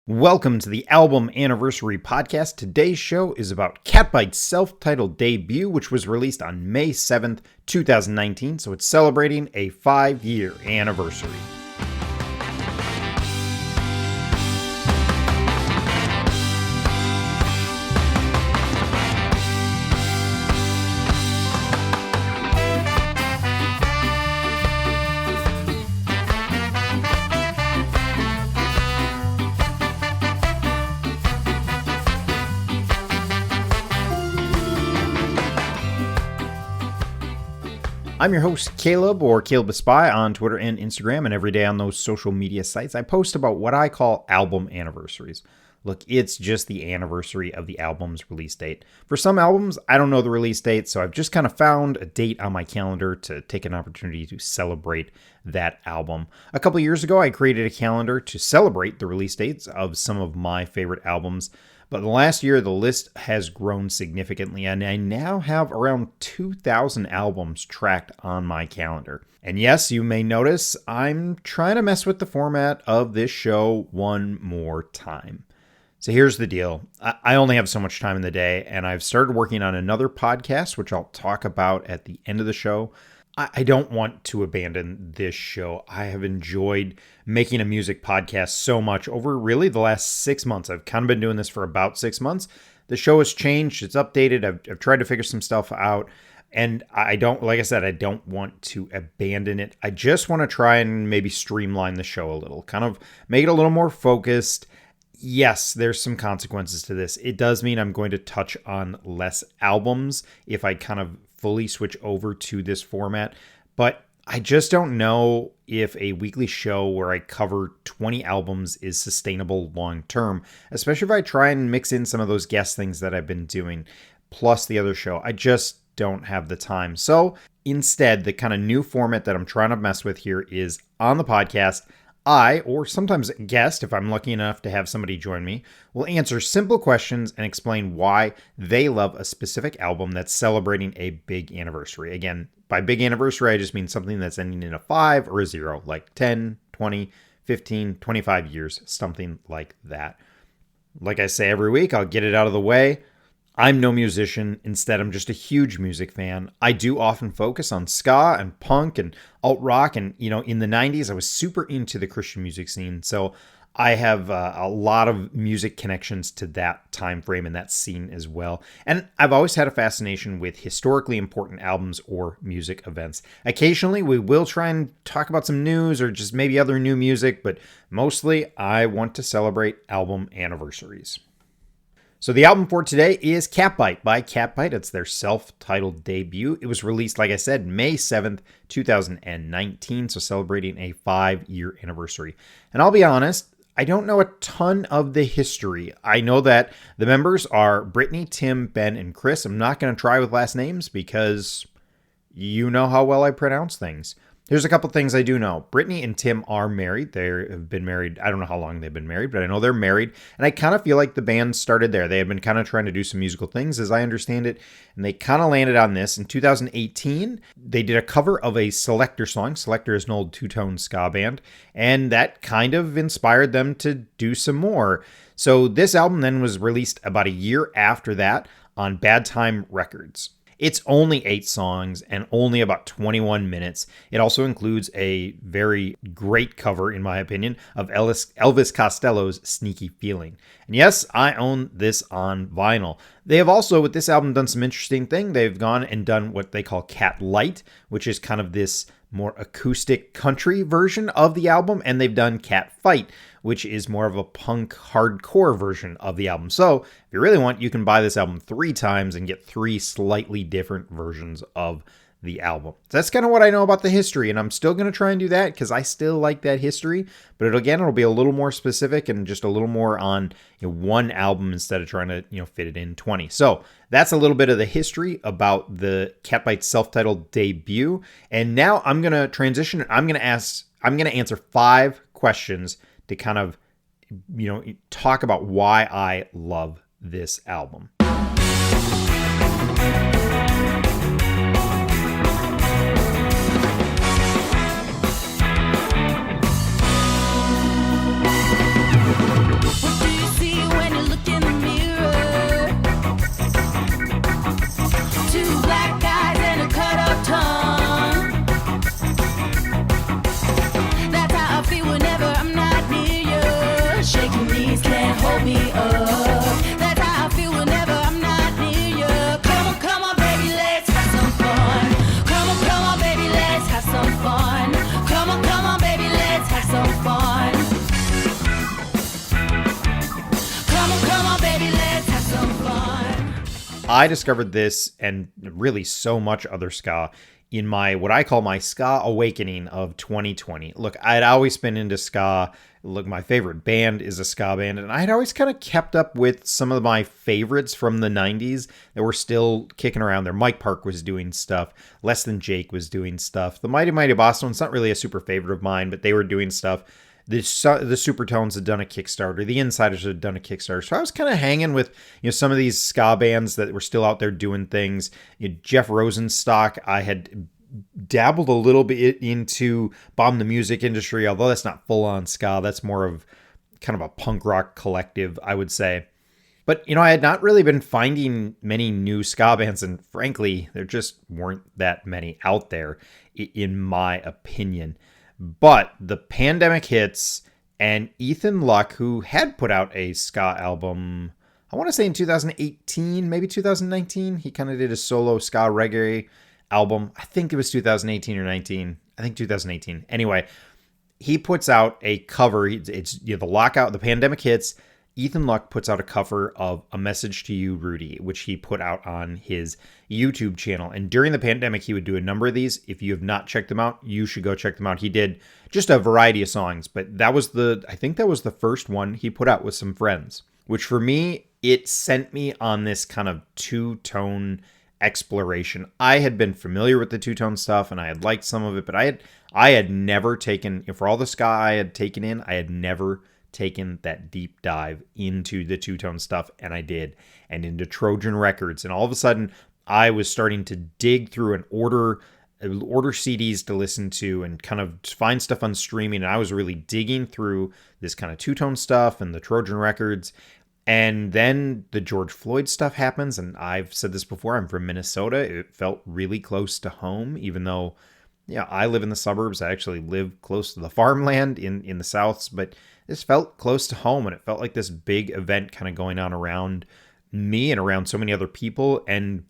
Welcome to the Album Anniversary Podcast. Today's show is about Catbite's self-titled debut, which was released on May 7th, 2019, so it's celebrating a 5-year anniversary. I'm your host, Caleb, or Caleb the Spy, on Twitter and Instagram, and every day on those social media sites, I post about what I call album anniversaries. Look, it's just the anniversary of the album's release date. For some albums, I don't know the release date, so I've just kind of found a date on my calendar to take an opportunity to celebrate that album. A couple years ago, I created a calendar to celebrate the release dates of some of my favorite albums. But in the last year, the list has grown significantly, and I now have around 2,000 albums tracked on my calendar. And yes, you may notice I'm trying to mess with the format of this show one more time. So here's the deal. I only have so much time in the day, and I've started working on another podcast, which I'll talk about at the end of the show. I don't want to abandon this show. I have enjoyed making a music podcast so much over really the last 6 months. I've kind of been doing this for about 6 months. The show has changed. It's updated. I've tried to figure some stuff out. And I don't want to abandon it. I just want to try and maybe streamline the show a little, kind of make it a little more focused. Yes, there's some consequences to this. It does mean I'm going to touch on less albums if I kind of fully switch over to this format, but I just don't know if a weekly show where I cover 20 albums is sustainable long term, especially if I try and mix in some of those guest things that I've been doing, plus the other show. I just don't have the time. So instead, the kind of new format that I'm trying to mess with here is on the podcast, I, or sometimes a guest, if I'm lucky enough to have somebody join me, will answer simple questions and explain why they love a specific album that's celebrating a big anniversary. Again, by big anniversary, I just mean something that's ending in a 5 or a 0, like 10, 20, 15, 25 years, something like that. Like I say every week, I'll get it out of the way. I'm no musician. Instead, I'm just a huge music fan. I do often focus on ska and punk and alt rock. And, in the 90s, I was super into the Christian music scene. So I have a lot of music connections to that time frame and that scene as well. And I've always had a fascination with historically important albums or music events. Occasionally, we will try and talk about some news or just maybe other new music, but mostly I want to celebrate album anniversaries. So the album for today is Catbite by Catbite. It's their self-titled debut. It was released, like I said, May 7th, 2019, so celebrating a 5-year anniversary. And I'll be honest, I don't know a ton of the history. I know that the members are Brittany, Tim, Ben, and Chris. I'm not going to try with last names because you know how well I pronounce things. There's a couple things I do know. Brittany and Tim are married. They have been married. I don't know how long they've been married, but I know they're married. And I kind of feel like the band started there. They had been kind of trying to do some musical things, as I understand it. And they kind of landed on this. In 2018, they did a cover of a Selector song. Selector is an old two-tone ska band. And that kind of inspired them to do some more. So this album then was released about a year after that on Bad Time Records. It's only 8 songs and only about 21 minutes. It also includes a very great cover, in my opinion, of Elvis Costello's Sneaky Feeling. And yes, I own this on vinyl. They have also, with this album, done some interesting thing. They've gone and done what they call Catlight, which is kind of this more acoustic country version of the album, and they've done Catfight, which is more of a punk hardcore version of the album. So if you really want, you can buy this album 3 times and get 3 slightly different versions of the album. So that's kind of what I know about the history, and I'm still going to try and do that because I still like that history, but it'll be a little more specific and just a little more on one album instead of trying to fit it in 20. So that's a little bit of the history about the Catbite self-titled debut, and now I'm going to transition. I'm going to answer 5 questions to kind of talk about why I love this album. shaking knees can't hold me up. That's how I feel whenever I'm not near you. Come on, baby, let's have some fun. Come on, baby, let's have some fun. Come on, baby, let's have some fun. Come on, baby, let's have some fun. I discovered this and really so much other ska in my what I call my ska awakening of 2020. Look, I'd always been into ska. Look, my favorite band is a ska band, and I'd always kind of kept up with some of my favorites from the 90s that were still kicking around there. Mike Park was doing stuff. Less Than Jake was doing stuff. The Mighty Mighty Bosstones, not really a super favorite of mine, but they were doing stuff. The Supertones had done a Kickstarter. The Insiders had done a Kickstarter. So I was kind of hanging with some of these ska bands that were still out there doing things. Jeff Rosenstock, I had dabbled a little bit into Bomb the Music Industry, although that's not full-on ska. That's more of kind of a punk rock collective, I would say. But, I had not really been finding many new ska bands, and frankly, there just weren't that many out there, in my opinion. But the pandemic hits, and Ethan Luck, who had put out a ska album, I want to say in 2018, maybe 2019, he kind of did a solo ska reggae album. I think it was 2018 or 19. I think 2018. Anyway, he puts out a cover. It's the lockout, the pandemic hits. Ethan Luck puts out a cover of A Message to You, Rudy, which he put out on his YouTube channel. And during the pandemic, he would do a number of these. If you have not checked them out, you should go check them out. He did just a variety of songs, but I think that was the first one he put out with some friends, which for me, it sent me on this kind of two-tone exploration. I had been familiar with the two-tone stuff and I had liked some of it, but I had never taken, for all the ska I had taken in, I had never taken that deep dive into the two-tone stuff, and I did, and into Trojan Records, and all of a sudden I was starting to dig through and order CDs to listen to and kind of find stuff on streaming, and I was really digging through this kind of two-tone stuff and the Trojan Records. And then the George Floyd stuff happens, and I've said this before, I'm from Minnesota. It felt really close to home, even though I live in the suburbs. I actually live close to the farmland in the South, but this felt close to home, and it felt like this big event kind of going on around me and around so many other people. And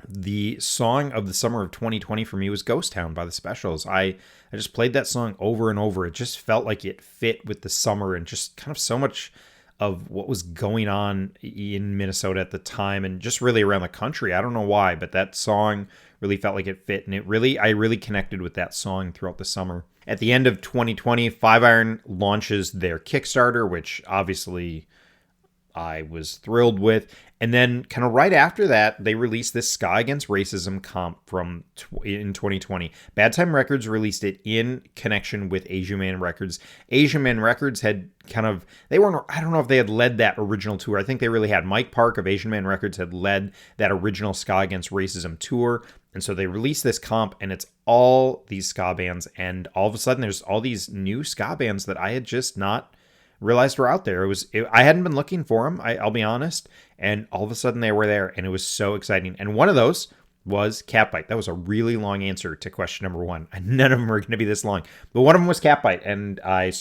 the song of the summer of 2020 for me was Ghost Town by the Specials. I just played that song over and over. It just felt like it fit with the summer and just kind of so much of what was going on in Minnesota at the time and just really around the country. I don't know why, but that song really felt like it fit, and I really connected with that song throughout the summer. At the end of 2020, Five Iron launches their Kickstarter, which obviously I was thrilled with. And then kind of right after that, they released this Ska Against Racism comp in 2020. Bad Time Records released it in connection with Asian Man Records. Asian Man Records had I don't know if they had led that original tour. I think they really had. Mike Park of Asian Man Records had led that original Ska Against Racism tour. And so they released this comp, and it's all these ska bands. And all of a sudden, there's all these new ska bands that I had just not realized were out there. I hadn't been looking for them, I'll be honest. And all of a sudden they were there, and it was so exciting. And one of those was Catbite. That was a really long answer to question number one. None of them were going to be this long, but one of them was Catbite. And I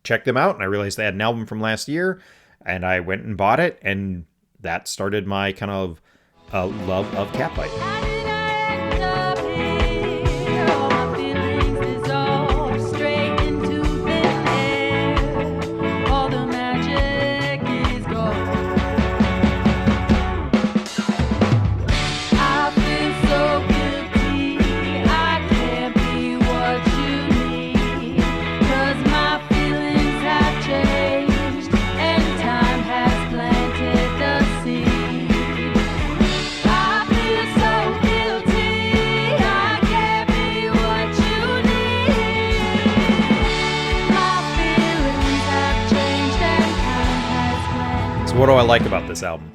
checked them out, and I realized they had an album from last year, and I went and bought it. And that started my kind of love of Catbite. What do I like about this album?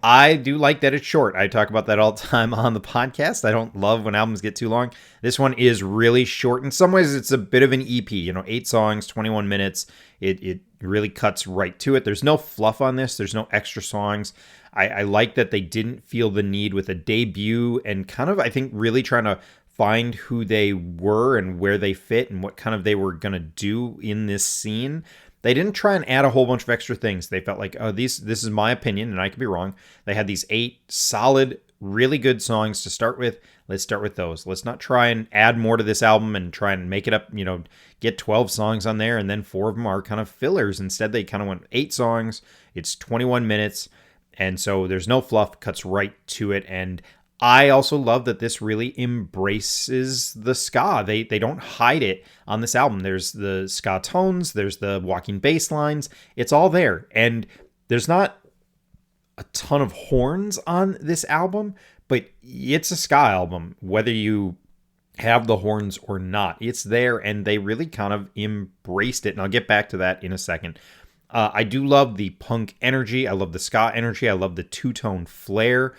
I do like that it's short. I talk about that all the time on the podcast. I don't love when albums get too long. This one is really short. In some ways, it's a bit of an EP. 8 songs, 21 minutes. It really cuts right to it. There's no fluff on this. There's no extra songs. I like that they didn't feel the need with a debut and kind of, I think, really trying to find who they were and where they fit and what kind of they were going to do in this scene. They didn't try and add a whole bunch of extra things. They felt like, oh, this is my opinion, and I could be wrong. They had these 8 solid, really good songs to start with. Let's start with those. Let's not try and add more to this album and try and make it up, get 12 songs on there, and then 4 of them are kind of fillers. Instead, they kind of went 8 songs. It's 21 minutes, and so there's no fluff, cuts right to it, and I also love that this really embraces the ska. They don't hide it on this album. There's the ska tones, there's the walking bass lines. It's all there. And there's not a ton of horns on this album, but it's a ska album, whether you have the horns or not. It's there, and they really kind of embraced it. And I'll get back to that in a second. I do love the punk energy. I love the ska energy. I love the two-tone flair.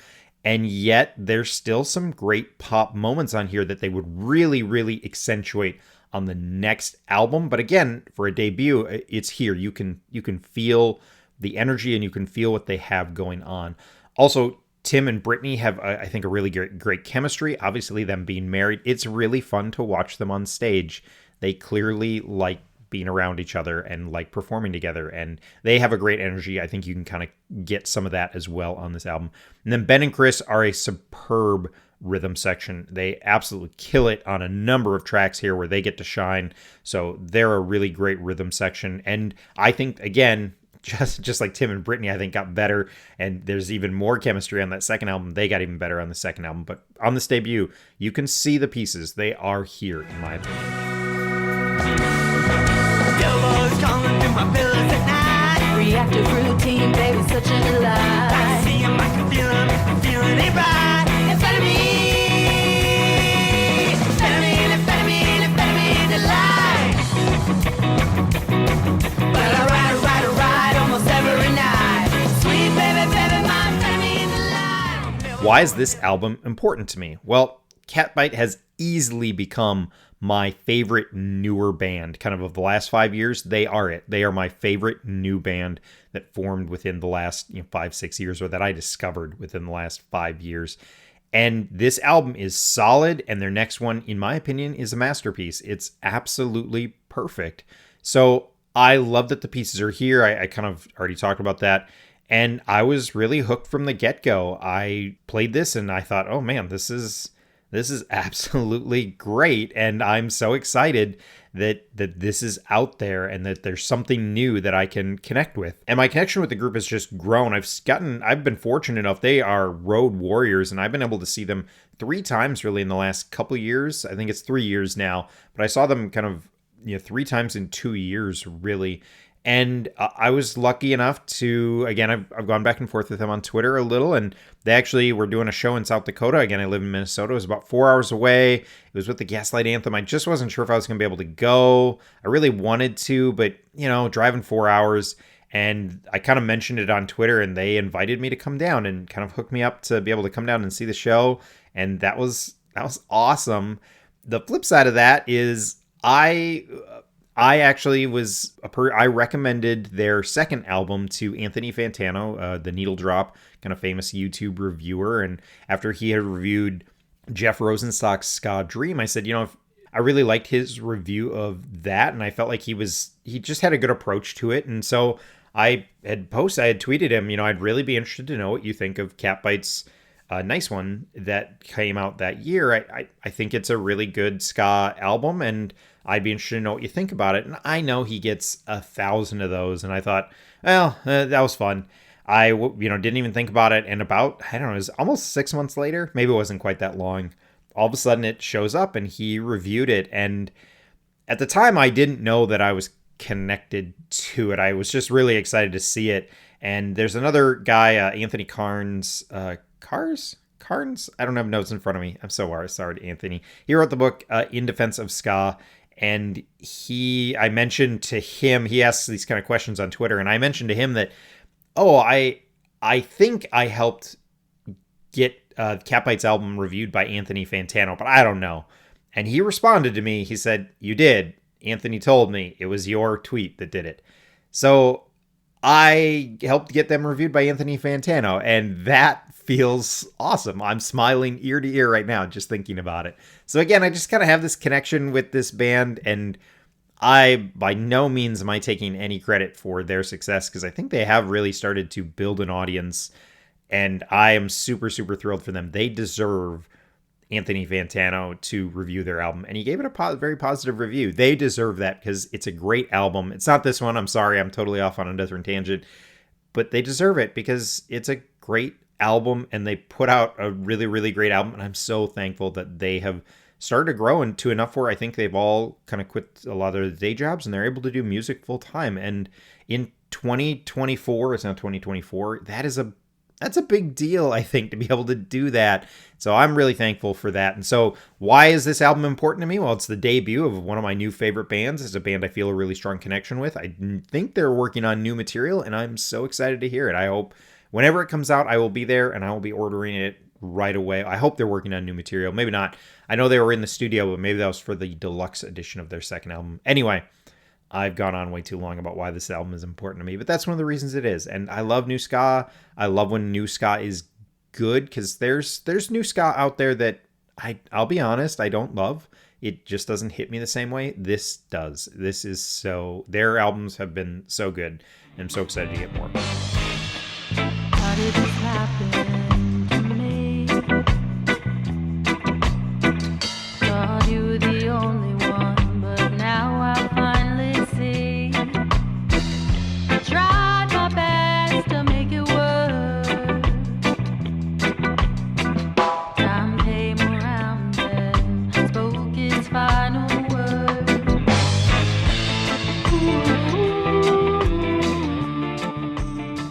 And yet there's still some great pop moments on here that they would really, really accentuate on the next album. But again, for a debut, it's here. You can feel the energy and you can feel what they have going on. Also, Tim and Brittany have, I think, a really great chemistry. Obviously, them being married, it's really fun to watch them on stage. They clearly like being around each other and like performing together, and they have a great energy. I think you can kind of get some of that as well on this album. And then Ben and Chris are a superb rhythm section. They absolutely kill it on a number of tracks here where they get to shine. So they're a really great rhythm section, and I think, again, just like Tim and Brittany, I think got better, and there's even more chemistry on that second album. They got even better on the second album, but on this debut, you can see the pieces. They are here, in my opinion. My pillows at night. Reactive routine, baby, such a delight. I see him, I can feel him, I'm feeling it right. Amphetamine, delight. But I ride almost every night. Sweet baby, my amphetamine delight. Why is this album important to me? Well, Catbite has easily become my favorite newer band, kind of the last 5 years. They are it. They are my favorite new band that formed within the last 5-6 years, or that I discovered within the last 5 years. And this album is solid, and their next one, in my opinion, is a masterpiece. It's absolutely perfect. So I love that the pieces are here. I kind of already talked about that. And I was really hooked from the get-go. I played this and I thought, oh man, this is absolutely great, and I'm so excited that this is out there and that there's something new that I can connect with. And my connection with the group has just grown. I've been fortunate enough. They are road warriors, and I've been able to see them 3 times really in the last couple years. I think it's 3 years now, but I saw them kind of 3 times in 2 years really. And I was lucky enough to, again, I've gone back and forth with them on Twitter a little, and they actually were doing a show in South Dakota. Again, I live in Minnesota. It was about 4 hours away. It was with the Gaslight Anthem. I just wasn't sure if I was going to be able to go. I really wanted to, but, driving 4 hours, and I kind of mentioned it on Twitter, and they invited me to come down and kind of hook me up to be able to come down and see the show, and that was awesome. The flip side of that is I actually I recommended their second album to Anthony Fantano, the Needle Drop, kind of famous YouTube reviewer. And after he had reviewed Jeff Rosenstock's Ska Dream, I said, I really liked his review of that. And I felt like he just had a good approach to it. And so I had tweeted him, I'd really be interested to know what you think of Catbite's Nice One that came out that year. I think it's a really good ska album, and I'd be interested to know what you think about it. And I know he gets 1,000 of those, and I thought, well, that was fun. I didn't even think about it, and about, I don't know, it was almost 6 months later, maybe it wasn't quite that long, all of a sudden it shows up and he reviewed it. And at the time I didn't know that I was connected to it. I was just really excited to see it. And there's another guy, Anthony Carnes, Carnes? I don't have notes in front of me. I'm so sorry, Anthony. He wrote the book In Defense of Ska, and I mentioned to him, he asks these kind of questions on Twitter, and I mentioned to him that, I think I helped get Catbite's album reviewed by Anthony Fantano, but I don't know. And he responded to me. He said, "You did. Anthony told me it was your tweet that did it." So I helped get them reviewed by Anthony Fantano, and that feels awesome. I'm smiling ear to ear right now just thinking about it. So again, I just kind of have this connection with this band, and I by no means am I taking any credit for their success, because I think they have really started to build an audience, and I am super, super thrilled for them. They deserve Anthony Fantano to review their album, and he gave it a very positive review. They deserve that because it's a great album. It's not this one. I'm sorry, I'm totally off on a different tangent, but they deserve it because it's a great album, and they put out a really, really great album, and I'm so thankful that they have started to grow into enough where I think they've all kind of quit a lot of their day jobs and they're able to do music full time. And in 2024, it's now 2024, that's a big deal, I think, to be able to do that. So I'm really thankful for that. And so why is this album important to me? Well, it's the debut of one of my new favorite bands. It's a band I feel a really strong connection with. I think they're working on new material, and I'm so excited to hear it. I hope whenever it comes out, I will be there and I will be ordering it right away. I hope they're working on new material. Maybe not. I know they were in the studio, but maybe that was for the deluxe edition of their second album. Anyway, I've gone on way too long about why this album is important to me, but that's one of the reasons it is. And I love new ska. I love when new ska is good, because there's new ska out there that I'll be honest, I don't love. It just doesn't hit me the same way. This does. This is so, their albums have been so good, and I'm so excited to get more. How did this happen to me? Thought you were the only one, but now I finally see. I tried my best to make it work. Time came around and spoke its final word.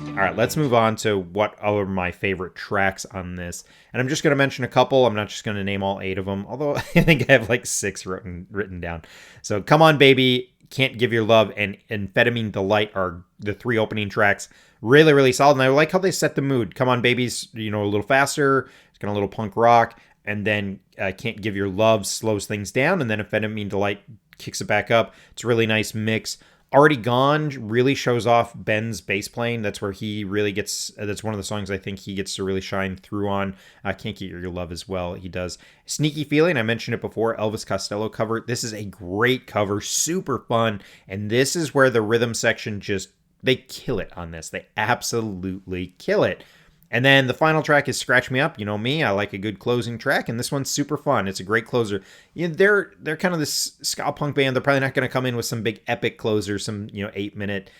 All right, let's move on to what are my favorite tracks on this. And I'm just going to mention a couple. I'm not just going to name all 8 of them, although I think I have like 6 written down. So Come On Baby, Can't Give Your Love, and Amphetamine Delight are the 3 opening tracks. Really, really solid. And I like how they set the mood. Come On Baby's, a little faster. It's got a little punk rock. And then Can't Give Your Love slows things down. And then Amphetamine Delight kicks it back up. It's a really nice mix. Already Gone really shows off Ben's bass playing. That's where he really gets, that's one of the songs I think he gets to really shine through on. Can't Get Your Love as well, he does. Sneaky Feeling, I mentioned it before, Elvis Costello cover. This is a great cover, super fun. And this is where the rhythm section they kill it on this. They absolutely kill it. And then the final track is Scratch Me Up. You know me, I like a good closing track, and this one's super fun. It's a great closer. They're kind of this ska punk band. They're probably not going to come in with some big epic closer, some 8-minute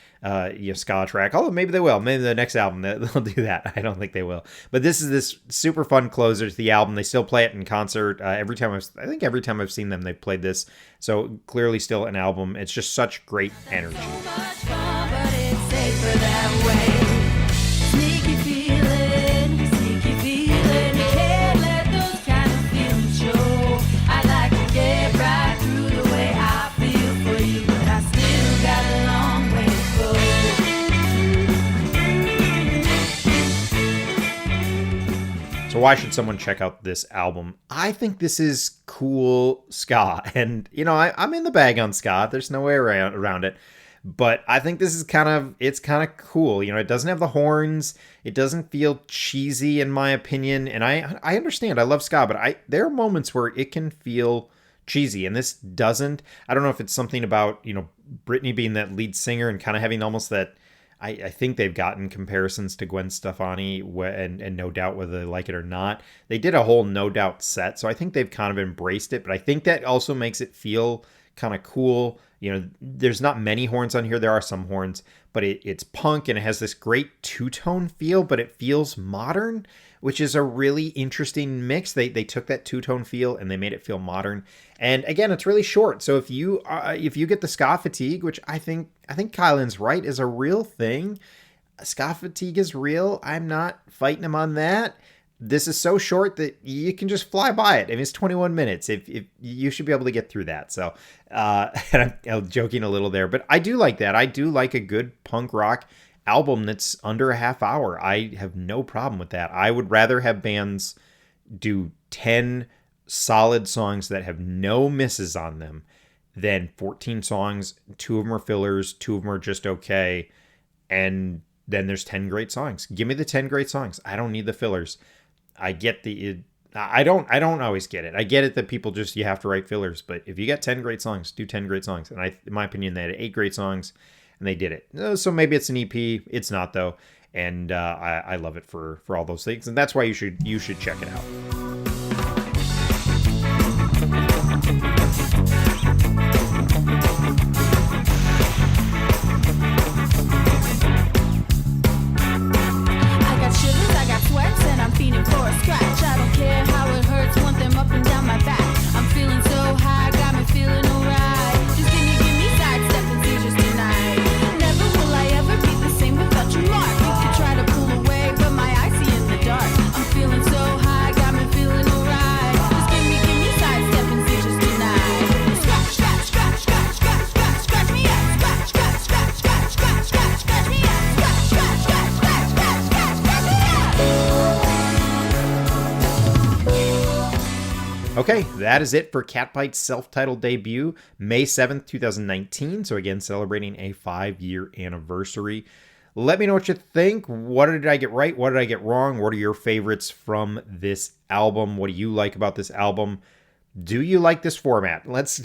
ska track. Although maybe they will. Maybe the next album they'll do that. I don't think they will. But this is this super fun closer to the album. They still play it in concert I think every time I've seen them, they've played this. So clearly still an album. It's just such great energy. So much fun, but it's safer that way. Sneaky feeling, you can't let those kind of feelings show. I'd like to get right through the way I feel for you, but I still got a long way to go. So why should someone check out this album? I think this is cool ska, and I'm in the bag on ska. There's no way around it. But I think this is kind of cool. It doesn't have the horns. It doesn't feel cheesy in my opinion. And I understand. I love ska, but there are moments where it can feel cheesy, and this doesn't. I don't know if it's something about, Britney being that lead singer and kind of having almost that. I think they've gotten comparisons to Gwen Stefani and No Doubt, whether they like it or not. They did a whole No Doubt set, so I think they've kind of embraced it. But I think that also makes it feel kind of cool. There's not many horns on here. There are some horns, but it's punk, and it has this great two-tone feel, but it feels modern, which is a really interesting mix. They took that two-tone feel and they made it feel modern. And again, it's really short. So if you get the ska fatigue, which I think Kylan's right, is a real thing. Ska fatigue is real. I'm not fighting him on that. This is so short that you can just fly by it. I mean, it's 21 minutes. If you should be able to get through that. So, and I'm joking a little there, but I do like that. I do like a good punk rock album that's under a half hour. I have no problem with that. I would rather have bands do 10 solid songs that have no misses on them than 14 songs. 2 of them are fillers. 2 of them are just okay. And then there's 10 great songs. Give me the 10 great songs. I don't need the fillers. I get I don't always get it. I get it that people just, you have to write fillers, but if you got 10 great songs, do 10 great songs. And in my opinion, they had 8 great songs and they did it. So maybe it's an EP. It's not though. And I love it for all those things. And that's why you should check it out. I got shivers, I got sweats, and I'm feeding for a scratch. I don't care how it hurts, want them up and down my back. I'm feeling so high, got me feeling alright. Just give me sidestep and seizures tonight. Never will I ever be the same without you, Mark. You could try to pull away, but my eyes see in the dark. I'm feeling so high, got me feeling alright. Just give me sidestep and seizures tonight. Scratch, scratch, scratch, scratch, scratch, scratch, scratch me up. Scratch, scratch, scratch, scratch, scratch, scratch, scratch me up. Scratch, scratch, scratch, scratch, scratch, scratch, scratch me up. Okay, that is it for Catbite's self-titled debut, May 7th, 2019. So again, celebrating a 5-year anniversary. Let me know what you think. What did I get right? What did I get wrong? What are your favorites from this album? What do you like about this album? Do you like this format? Let's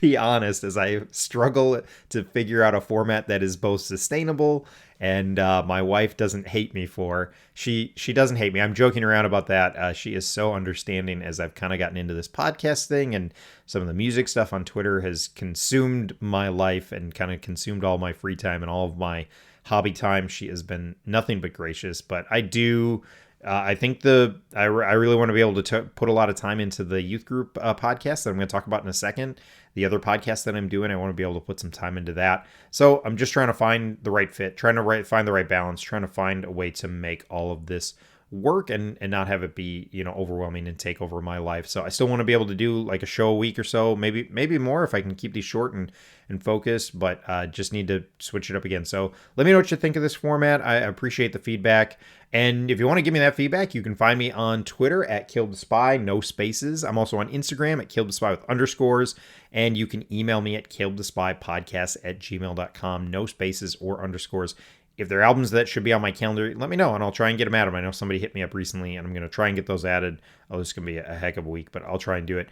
be honest, as I struggle to figure out a format that is both sustainable and my wife doesn't hate me for. She doesn't hate me. I'm joking around about that. She is so understanding as I've kind of gotten into this podcast thing, and some of the music stuff on Twitter has consumed my life and kind of consumed all my free time and all of my hobby time. She has been nothing but gracious, but I do. I think I really want to be able to put a lot of time into the youth group podcast that I'm going to talk about in a second. The other podcast that I'm doing, I want to be able to put some time into that. So I'm just trying to find the right fit, trying to find the right balance, trying to find a way to make all of this work and not have it be, overwhelming and take over my life. So I still want to be able to do like a show a week or so, maybe more if I can keep these short and focused, but just need to switch it up again. So let me know what you think of this format. I appreciate the feedback. And if you want to give me that feedback, you can find me on Twitter at KilledTheSpy, no spaces. I'm also on Instagram at KilledTheSpy with underscores. And you can email me at KilledTheSpyPodcast@gmail.com, no spaces or underscores. If there are albums that should be on my calendar, let me know and I'll try and get them added. I know somebody hit me up recently and I'm going to try and get those added. Oh, this is going to be a heck of a week, but I'll try and do it.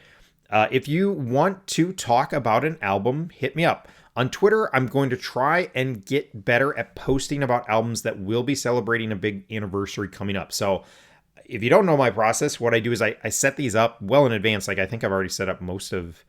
If you want to talk about an album, hit me up. On Twitter, I'm going to try and get better at posting about albums that will be celebrating a big anniversary coming up. So if you don't know my process, what I do is I set these up well in advance. Like I think I've already set up most of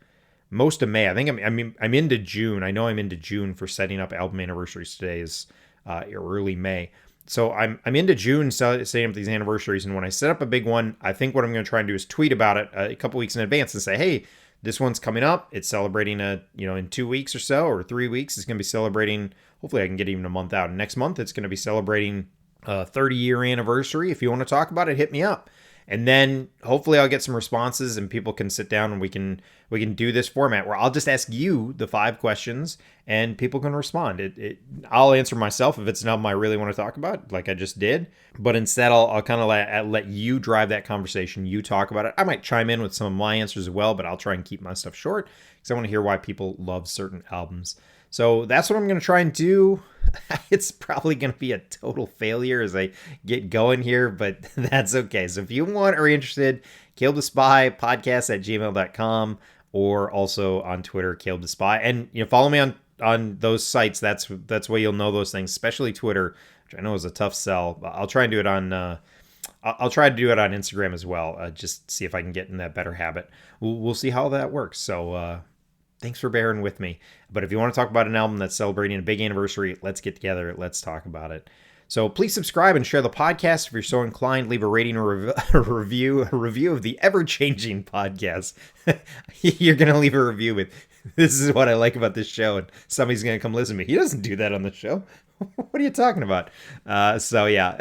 May. I think I'm into June. I know I'm into June for setting up album anniversaries. Today is early May. So I'm into June setting up these anniversaries. And when I set up a big one, I think what I'm going to try and do is tweet about it a couple weeks in advance and say, hey, this one's coming up. It's celebrating in 2 weeks or so, or 3 weeks. It's going to be celebrating. Hopefully I can get even a month out. And next month, it's going to be celebrating a 30-year anniversary. If you want to talk about it, hit me up. And then hopefully I'll get some responses and people can sit down and we can do this format where I'll just ask you the 5 questions and people can respond. I'll answer myself if it's an album I really want to talk about, like I just did. But instead, I'll kind of let you drive that conversation. You talk about it. I might chime in with some of my answers as well, but I'll try and keep my stuff short because I want to hear why people love certain albums. So that's what I'm going to try and do. It's probably going to be a total failure as I get going here, but that's okay. So if you want or are interested, KilledTheSpyPodcast@gmail.com or also on Twitter, KilledTheSpy. And follow me on those sites. That's where you'll know those things, especially Twitter, which I know is a tough sell. I'll try and do it on I'll try to do it on Instagram as well. Just see if I can get in that better habit. We'll see how that works. So thanks for bearing with me. But if you want to talk about an album that's celebrating a big anniversary, let's get together. Let's talk about it. So please subscribe and share the podcast. If you're so inclined, leave a rating or a review of the ever-changing podcast. You're going to leave a review with, this is what I like about this show, and somebody's going to come listen to me. He doesn't do that on the show. What are you talking about? So yeah,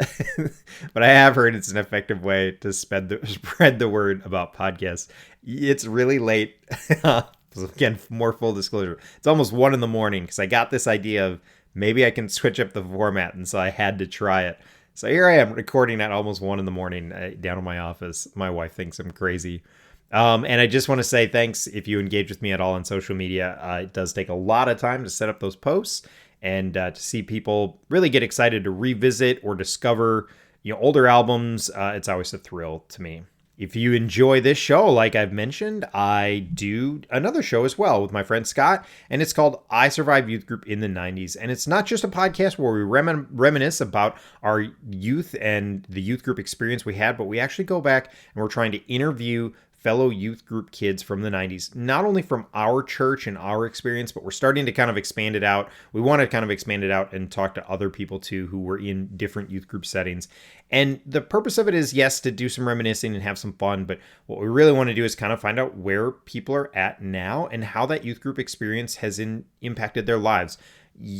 but I have heard it's an effective way to spread the word about podcasts. It's really late. So again, more full disclosure, it's almost 1 a.m. because I got this idea of maybe I can switch up the format, and so I had to try it. So here I am recording at almost 1 a.m. Down in my office. My wife thinks I'm crazy. And I just want to say thanks if you engage with me at all on social media. It does take a lot of time to set up those posts and to see people really get excited to revisit or discover older albums. It's always a thrill to me. If you enjoy this show, like I've mentioned, I do another show as well with my friend Scott, and it's called I Survived Youth Group in the 90s. And it's not just a podcast where we reminisce about our youth and the youth group experience we had, but we actually go back and we're trying to interview fellow youth group kids from the 90s, not only from our church and our experience, but we're starting to kind of expand it out. We want to kind of expand it out and talk to other people too who were in different youth group settings. And the purpose of it is, yes, to do some reminiscing and have some fun, but what we really want to do is kind of find out where people are at now and how that youth group experience has impacted their lives.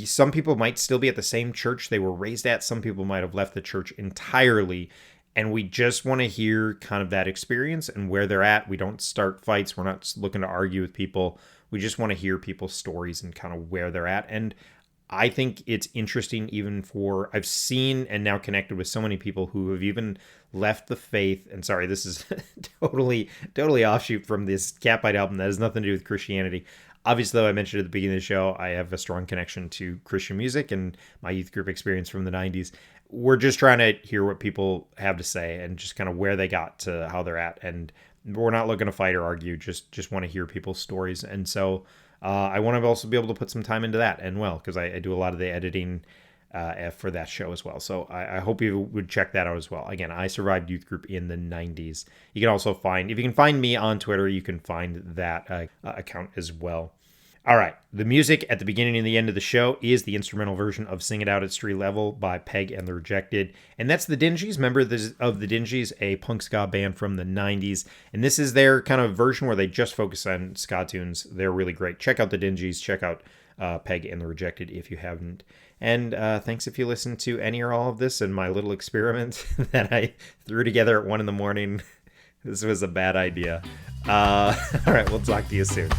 Some people might still be at the same church they were raised at. Some people might have left the church entirely. And we just want to hear kind of that experience and where they're at. We don't start fights. We're not looking to argue with people. We just want to hear people's stories and kind of where they're at. And I think it's interesting even for, I've seen and now connected with so many people who have even left the faith. And sorry, this is totally offshoot from this Catbite album that has nothing to do with Christianity. Obviously, though, I mentioned at the beginning of the show, I have a strong connection to Christian music and my youth group experience from the 90s. We're just trying to hear what people have to say and just kind of where they got to how they're at. And we're not looking to fight or argue, just want to hear people's stories. And so I want to also be able to put some time into that, and well, because I do a lot of the editing for that show as well. So I hope you would check that out as well. Again, I Survived Youth Group in the 90s. You can also find, if you can find me on Twitter, you can find that account as well. All right, the music at the beginning and the end of the show is the instrumental version of Sing It Out at Street Level by Peg and the Rejected. And that's the Dingees, member of the Dingees, a punk ska band from the 90s. And this is their kind of version where they just focus on ska tunes. They're really great. Check out the Dingees. Check out Peg and the Rejected if you haven't. And thanks if you listened to any or all of this and my little experiment that I threw together at 1 a.m. This was a bad idea. All right, we'll talk to you soon.